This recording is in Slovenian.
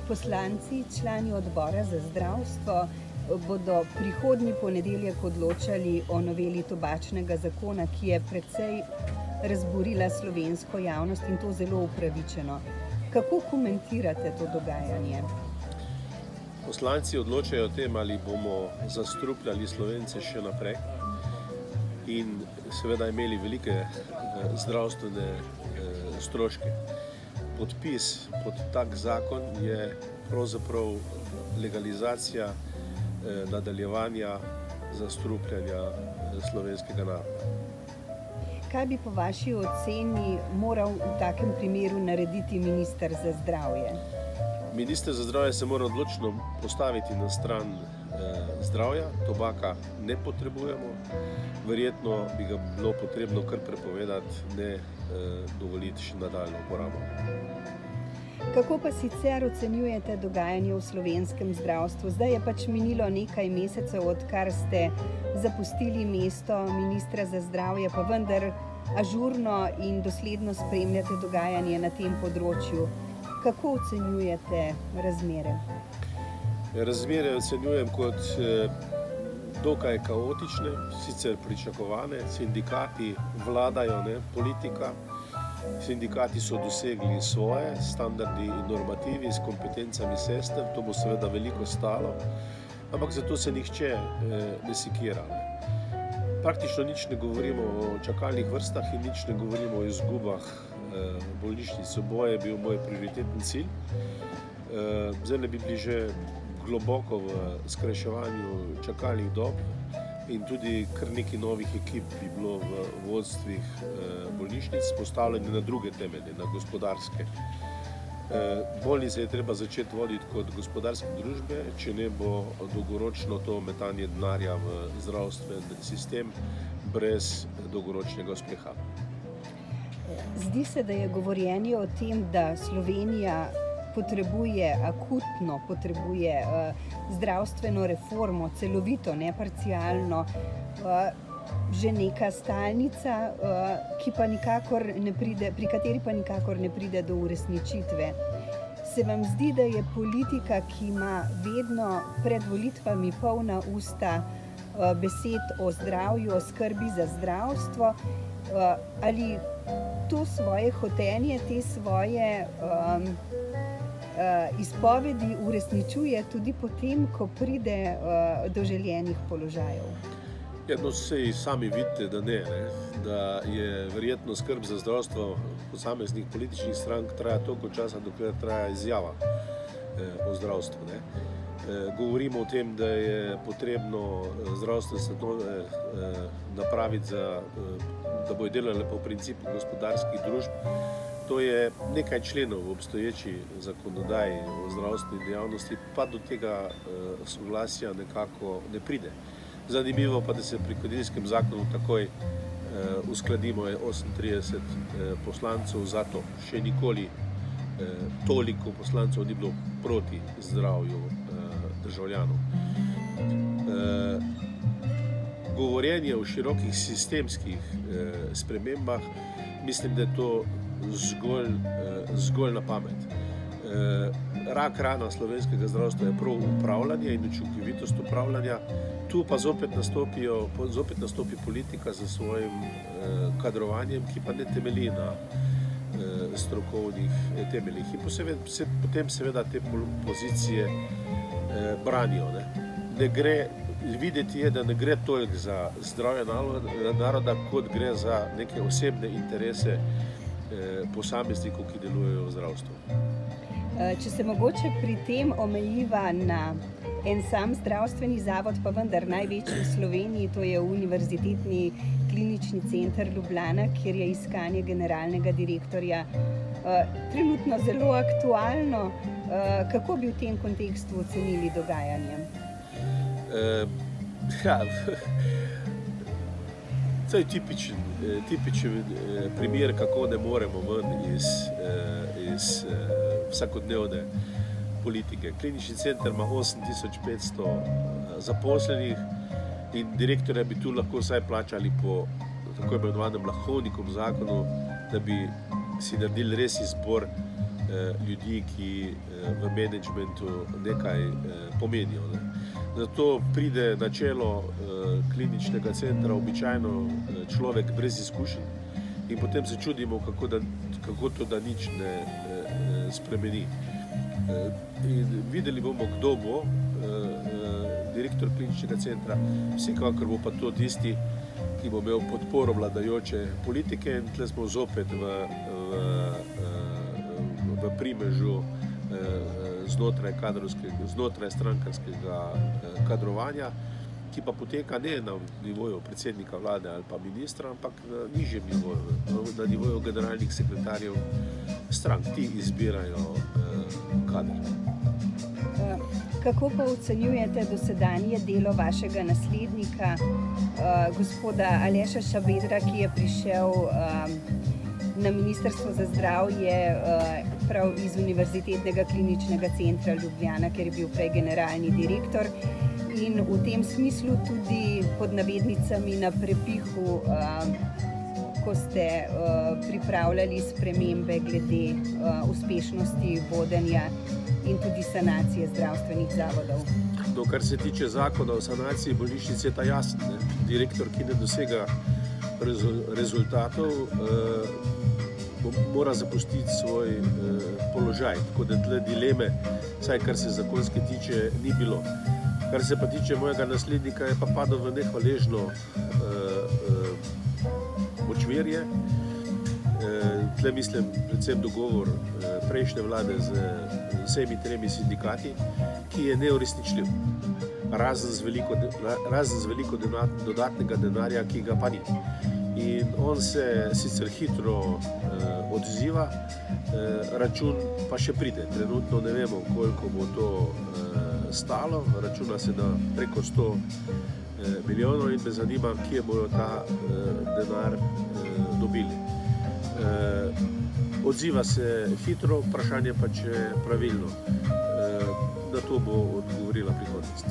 Poslanci, člani odbora za zdravstvo, bodo prihodnji ponedeljek odločali o noveli tobačnega zakona, ki je precej razburila slovensko javnost in to zelo upravičeno. Kako komentirate to dogajanje? Poslanci odločajo o tem, ali bomo zastrupljali Slovence še naprej in seveda imeli velike zdravstvene stroške. Podpis pod tak zakon je pravzaprav legalizacija nadaljevanja zastrupljanja slovenskega naroda. Kaj bi po vaši oceni moral v takem primeru narediti minister za zdravje? Minister za zdravje se mora odločno postaviti na stran zdravja, tobaka ne potrebujemo, verjetno bi ga bilo potrebno kar prepovedati, ne dovoliti še nadaljno uporabo. Kako pa sicer ocenjujete dogajanje v slovenskem zdravstvu? Zdaj je pač minilo nekaj mesecev, odkar ste zapustili mesto ministra za zdravje, pa vendar ažurno in dosledno spremljate dogajanje na tem področju. Kako ocenjujete razmere? Razmere ocenjujem kot dokaj kaotične, sicer pričakovane. Sindikati vladajo, politika. Sindikati so dosegli svoje standardi in normativi s kompetencami sester, to bo seveda veliko stalo, ampak zato se nihče ne sekira. Praktično nič ne govorimo o čakalnih vrstah in nič ne govorimo o izgubah bolnišnic. Oboje je bil moj prioritetni cilj. Zdaj bi bili že globoko v skrajševanju čakalnih dob in tudi kar nekaj novih ekip bi bilo v vodstvih bolnišnic postavljene na druge temelje, na gospodarske. Bolnice je treba začeti voditi kot gospodarske družbe, če ne bo dolgoročno to metanje denarja v zdravstveni sistem brez dolgoročnega uspeha. Zdi se, da je govorjenje o tem, da Slovenija akutno potrebuje zdravstveno reformo, celovito, ne parcialno, že neka stalnica, pri kateri pa nikakor ne pride do uresničitve. Se vam zdi, da je politika, ki ima vedno pred volitvami polna usta besed o zdravju, o skrbi za zdravstvo, ali to svoje hotenje, te svoje izpovedi uresničuje tudi potem, ko pride do želenih položajev? Sej sami vidite, da ne, da je verjetno skrb za zdravstvo posameznih političnih strank traja toliko časa, dokler traja izjava o zdravstvu. Govorimo o tem, da je potrebno zdravstvene ustanove napraviti, da bojo delale po principu gospodarskih družb. To je nekaj členov v obstoječi zakonodaji o zdravstveni dejavnosti, pa do tega soglasja nekako ne pride. Zanimivo pa, da se pri kodilskem zakonu takoj uskladimo 38 poslancev za to. Še nikoli toliko poslancev ni bilo proti zdravju državljanov. Govorjenje o širokih sistemskih spremembah, mislim, da je to zgolj na pamet. Rak rana slovenskega zdravstva je prav upravljanje in učinkovitost upravljanja. Tu pa zopet nastopi politika za svojim kadrovanjem, ki pa ne temelji na strokovnih temeljih. In potem seveda te pozicije branijo. Videti je, da ne gre toliko za zdravje naroda, kot gre za neke osebne interese posameznikov, ki delujejo v zdravstvu. Če se mogoče pri tem omejiva na en sam zdravstveni zavod, pa vendar največji v Sloveniji, to je Univerzitetni klinični center Ljubljana, kjer je iskanje generalnega direktorja trenutno zelo aktualno. Kako bi v tem kontekstu ocenili dogajanje? To je tipičen primer, kako ne moremo ven iz vsakodnevne politike. Klinični center ima 8500 zaposlenih in direktorja bi tu lahko vsaj plačali po tako imenovanem Lahovnikovem zakonu, da bi si naredili res izbor ljudi, ki v menedžmentu nekaj pomenijo. Ne. Zato pride na čelo kliničnega centra običajno človek brez izkušenj in potem se čudimo, kako to, da nič ne spremeni. In videli bomo, kdo bo direktor kliničnega centra, vsekakor bo pa to tisti, ki bo imel podporo vladajoče politike in tle smo zopet v primežu znotraj strankarskega kadrovanja, ki pa poteka ne na nivoju predsednika vlade ali pa ministra, ampak na nižjem nivoju, na nivoju generalnih sekretarjev strank. Ti izbirajo kader. Kako pa ocenjujete dosedanje delo vašega naslednika, gospoda Aleša Šabedra, ki je prišel na Ministrstvo za zdravje prav iz Univerzitetnega kliničnega centra Ljubljana, ker je bil prej generalni direktor in v tem smislu tudi pod navednicami na prepihu, ko ste pripravljali spremembe glede uspešnosti vodenja in tudi sanacije zdravstvenih zavodov. No, kar se tiče zakona o sanaciji bolnišnic, je ta jasen. Direktor, ki ne dosega rezultatov, mora zapustiti svoj položaj. Tako da tle dileme, vsaj kar se zakonske tiče, ni bilo. Kar se pa tiče mojega naslednika, je pa padel v nehvaležno močvirje. Tle mislim predvsem dogovor prejšnje vlade z vsemi tremi sindikati, ki je neuresničljiv. Razen z veliko dodatnega denarja, ki ga pa ni. In on se sicer hitro odziva, račun pa še pride. Trenutno ne vemo, koliko bo to stalo, računa se na preko 100 milijonov in me zanima, kje bojo ta denar dobili. Odziva se hitro, vprašanje pa če pravilno. Na to bo odgovorila prihodnost.